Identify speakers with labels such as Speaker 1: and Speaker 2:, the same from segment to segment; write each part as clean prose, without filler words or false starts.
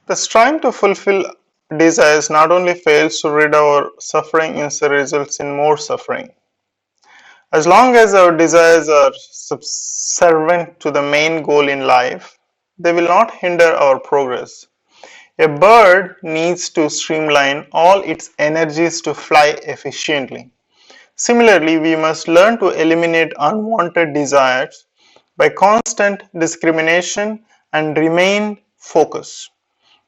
Speaker 1: The striving to fulfill desires not only fails to rid our suffering, instead results in more suffering. As long as our desires are subservient to the main goal in life, they will not hinder our progress. A bird needs to streamline all its energies to fly efficiently. Similarly, we must learn to eliminate unwanted desires by constant discrimination and remain focused.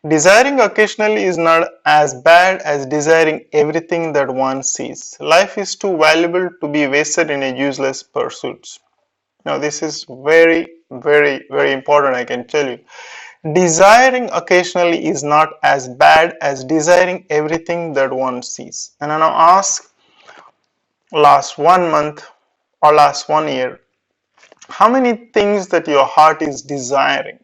Speaker 1: Desiring occasionally is not as bad as desiring everything that one sees. Life is too valuable to be wasted in a useless pursuits. Now, this is very, very, very important, I can tell you. Desiring occasionally is not as bad as desiring everything that one sees. And I now ask, last 1 month or last 1 year, how many things that your heart is desiring?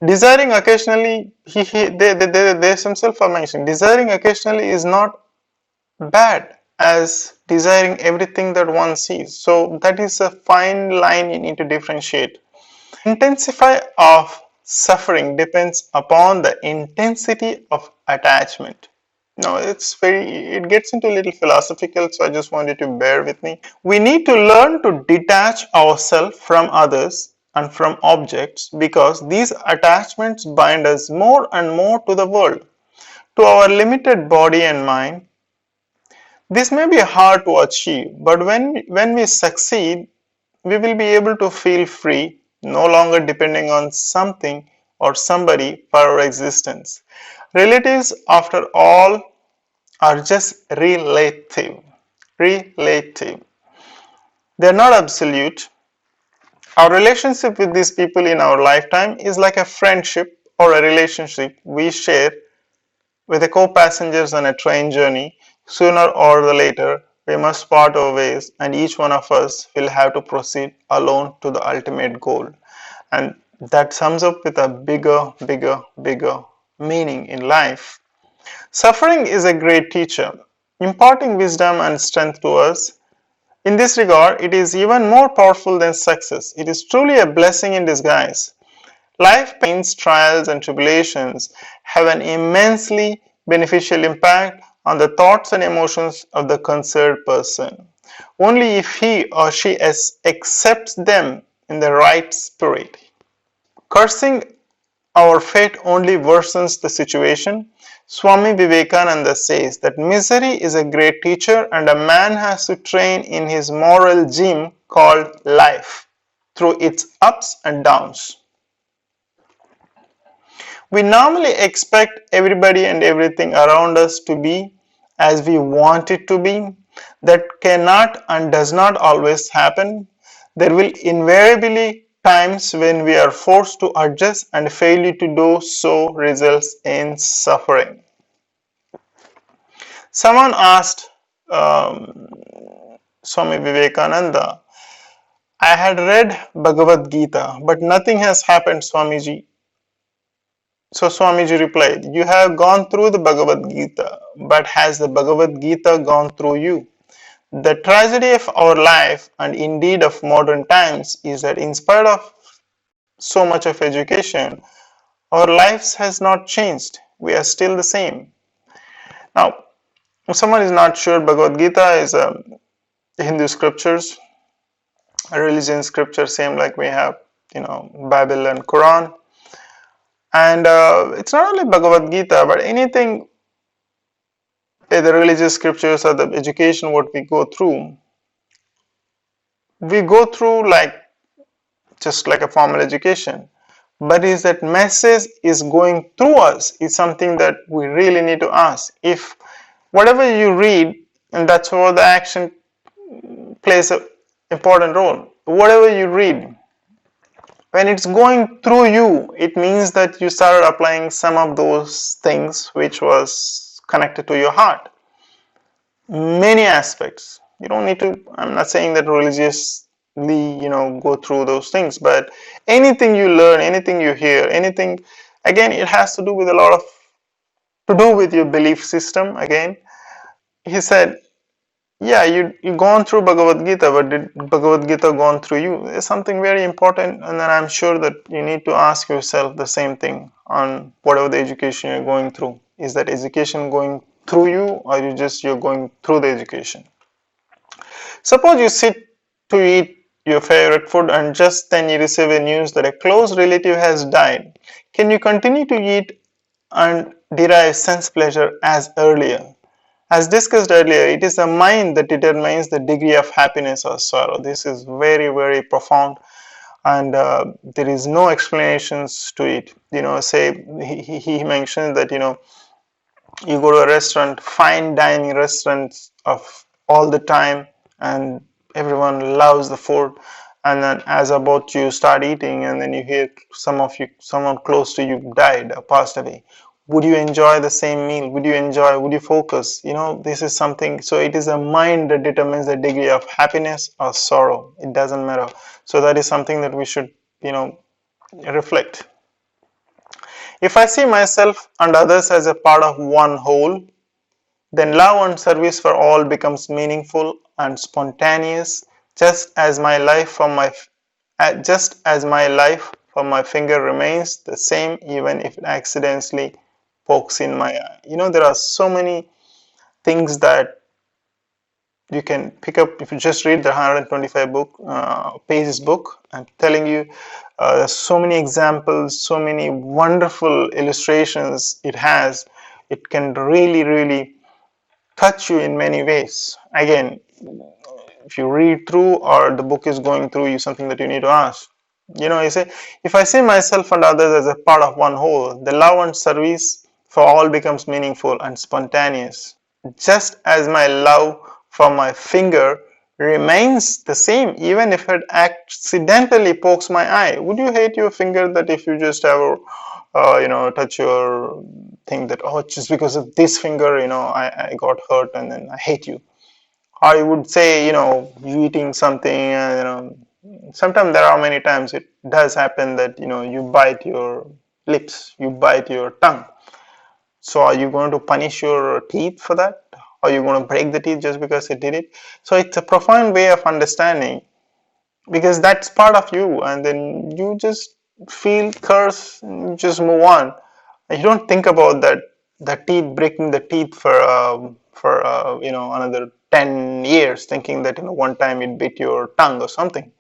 Speaker 1: Desiring occasionally, they themselves are mentioning, desiring occasionally is not bad as desiring everything that one sees. So that is a fine line you need to differentiate. Intensify of suffering depends upon the intensity of attachment. No, it gets into a little philosophical, so I just wanted to bear with me. We need to learn to detach ourselves from others and from objects because these attachments bind us more and more to the world, to our limited body and mind. This may be hard to achieve, but when we succeed, we will be able to feel free, no longer depending on something or somebody for our existence. Relatives, after all, are just relative. Relative. They are not absolute. Our relationship with these people in our lifetime is like a friendship or a relationship we share with the co-passengers on a train journey. Sooner or later, we must part our ways, and each one of us will have to proceed alone to the ultimate goal. And that sums up with a bigger meaning in life. Suffering is a great teacher, imparting wisdom and strength to us. In this regard, it is even more powerful than success. It is truly a blessing in disguise. Life pains, trials, and tribulations have an immensely beneficial impact on the thoughts and emotions of the concerned person. Only if he or she accepts them in the right spirit. Cursing our fate only worsens the situation. Swami Vivekananda says that misery is a great teacher and a man has to train in his moral gym called life through its ups and downs. We normally expect everybody and everything around us to be as we want it to be. That cannot and does not always happen. There will invariably times when we are forced to adjust, and failure to do so results in suffering. Someone asked Swami Vivekananda, I had read Bhagavad Gita, but nothing has happened, Swamiji. So Swamiji replied, you have gone through the Bhagavad Gita, but has the Bhagavad Gita gone through you? The tragedy of our life, and indeed of modern times, is that in spite of so much of education, our lives has not changed. We are still the same. Now, if someone is not sure, Bhagavad Gita is a Hindu scriptures, a religion scripture, same like we have, Bible and Quran. And it's not only Bhagavad Gita, but anything, the religious scriptures or the education what we go through like just like a formal education. But is that message is going through us is something that we really need to ask. If whatever you read, and that's where the action plays an important role. Whatever you read, when it's going through you, it means that you started applying some of those things which was connected to your heart. Many aspects. You don't need to, I'm not saying that religiously, go through those things, but anything you learn, anything you hear, anything, again, it has to do with to do with your belief system. Again, he said, Yeah, you gone through Bhagavad Gita, but did Bhagavad Gita gone through you? It's something very important, and then I'm sure that you need to ask yourself the same thing on whatever the education you're going through. Is that education going through you, or you're going through the education? Suppose you sit to eat your favorite food, and just then you receive a news that a close relative has died. Can you continue to eat and derive sense pleasure as earlier? As discussed earlier, it is the mind that determines the degree of happiness or sorrow. This is very, very profound, and there is no explanations to it. Say he mentioned that you go to a restaurant, fine dining restaurants of all the time, and everyone loves the food. And then, as about you start eating, and then you hear someone close to you died or passed away. Would you enjoy the same meal? Would you focus? This is something. So, it is a mind that determines the degree of happiness or sorrow. It doesn't matter. So, that is something that we should, reflect. If I see myself and others as a part of one whole, then love and service for all becomes meaningful and spontaneous, just as my life from my finger remains the same even if it accidentally pokes in my eye. There are so many things that you can pick up if you just read the 125 pages book. I'm telling you, there's so many examples, so many wonderful illustrations it has. It can really, really touch you in many ways. Again, if you read through or the book is going through you, something that you need to ask. You say, if I see myself and others as a part of one whole, the love and service for all becomes meaningful and spontaneous. Just as my love for my finger remains the same, even if it accidentally pokes my eye. Would you hate your finger that if you just ever, touch your thing that, oh, just because of this finger, I got hurt and then I hate you? I would say, you eating something, sometimes there are many times it does happen that, you bite your lips, you bite your tongue. So are you going to punish your teeth for that? Are you going to break the teeth just because it did it? So it's a profound way of understanding because that's part of you, and then you just feel curse, and you just move on. You don't think about that the teeth breaking the teeth for another 10 years, thinking that one time it bit your tongue or something.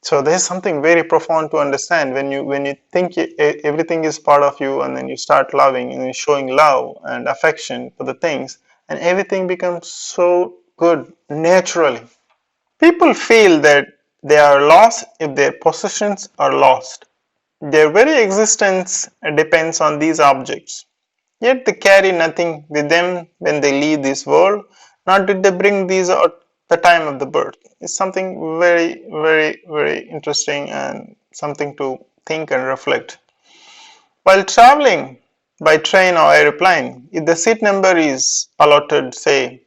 Speaker 1: So there's something very profound to understand when you think everything is part of you, and then you start loving and showing love and affection for the things, and everything becomes so good naturally. People feel that they are lost if their possessions are lost. Their very existence depends on these objects. Yet they carry nothing with them when they leave this world, nor did they bring these at the time of the birth. It's something very, very, very interesting and something to think and reflect. While traveling by train or aeroplane, if the seat number is allotted, say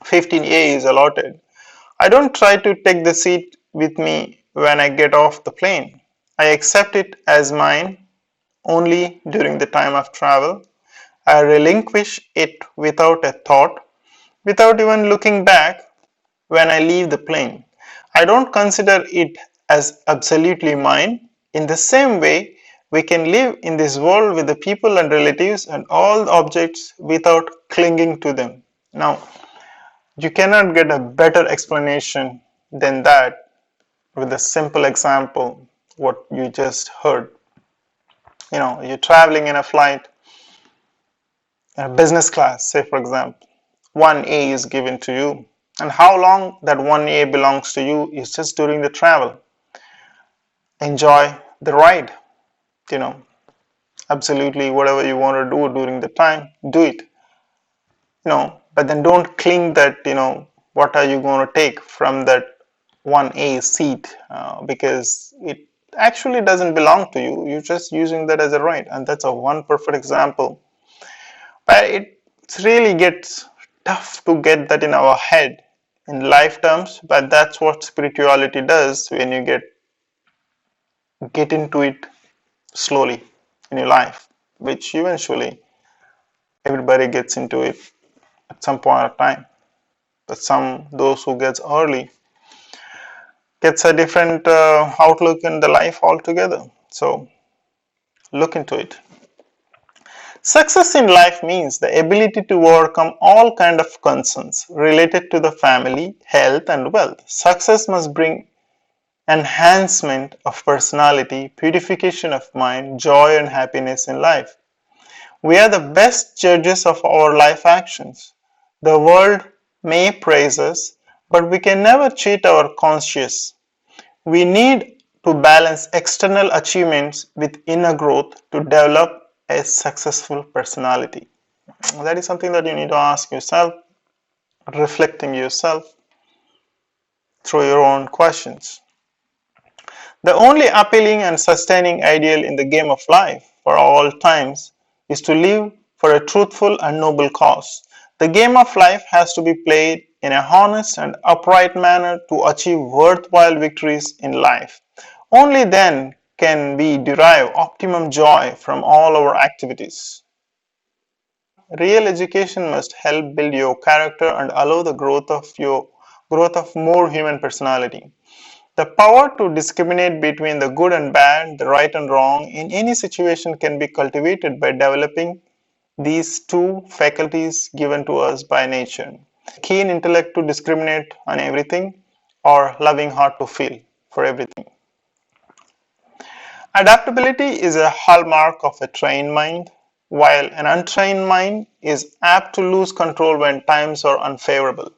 Speaker 1: 15A is allotted, I don't try to take the seat with me when I get off the plane. I accept it as mine only during the time of travel. I relinquish it without a thought, without even looking back when I leave the plane. I don't consider it as absolutely mine. In the same way, we can live in this world with the people and relatives and all objects without clinging to them. Now, you cannot get a better explanation than that with a simple example, what you just heard. You're traveling in a flight, business class, say for example, 1A is given to you, and how long that 1A belongs to you is just during the travel. Enjoy the ride, you know, absolutely whatever you want to do during the time, do it, but then don't cling that, what are you going to take from that 1A seat because it actually doesn't belong to you. You're just using that as a right, and that's a one perfect example. But it really gets tough to get that in our head in life terms, but that's what spirituality does when you get into it slowly in your life, which eventually everybody gets into it at some point of time. but those who gets early, gets a different outlook in the life altogether. So look into it. Success in life means the ability to overcome all kind of concerns related to the family, health and wealth. Success must bring enhancement of personality, purification of mind, joy and happiness in life. We are the best judges of our life actions. The world may praise us, but we can never cheat our conscience. We need to balance external achievements with inner growth to develop a successful personality. That is something that you need to ask yourself, reflecting yourself through your own questions. The only appealing and sustaining ideal in the game of life for all times is to live for a truthful and noble cause. The game of life has to be played in a honest and upright manner to achieve worthwhile victories in life. Only then can we derive optimum joy from all our activities. Real education must help build your character and allow the growth of more human personality. The power to discriminate between the good and bad, the right and wrong in any situation can be cultivated by developing these two faculties given to us by nature. Keen intellect to discriminate on everything or loving heart to feel for everything. Adaptability is a hallmark of a trained mind, while an untrained mind is apt to lose control when times are unfavorable.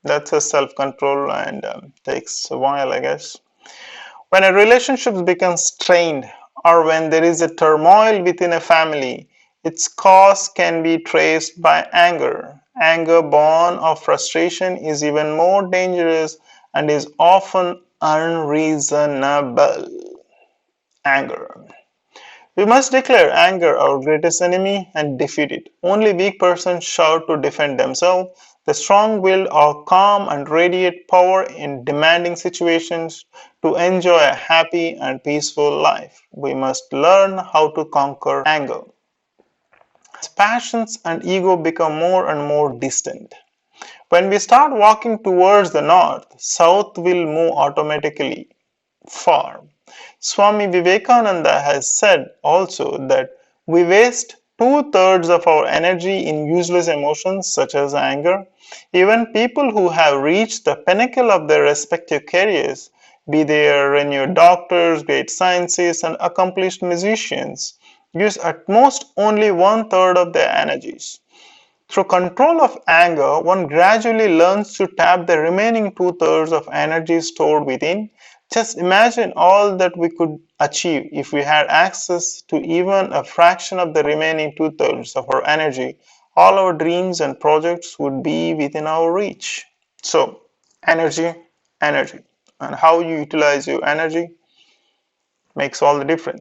Speaker 1: That's a self-control and takes a while, I guess. When a relationship becomes strained or when there is a turmoil within a family, its cause can be traced by anger. Anger born of frustration is even more dangerous and is often unreasonable. Anger. We must declare anger our greatest enemy and defeat it. Only weak persons shout to defend themselves. The strong-willed are calm and radiate power in demanding situations to enjoy a happy and peaceful life. We must learn how to conquer anger. As passions and ego become more and more distant. When we start walking towards the north, south will move automatically far. Swami Vivekananda has said also that we waste two-thirds of our energy in useless emotions such as anger. Even people who have reached the pinnacle of their respective careers, be they renowned doctors, great scientists, and accomplished musicians, use at most only one-third of their energies. Through control of anger, one gradually learns to tap the remaining two-thirds of energy stored within. Just imagine all that we could achieve if we had access to even a fraction of the remaining two-thirds of our energy. All our dreams and projects would be within our reach. So, energy, energy. And how you utilize your energy makes all the difference.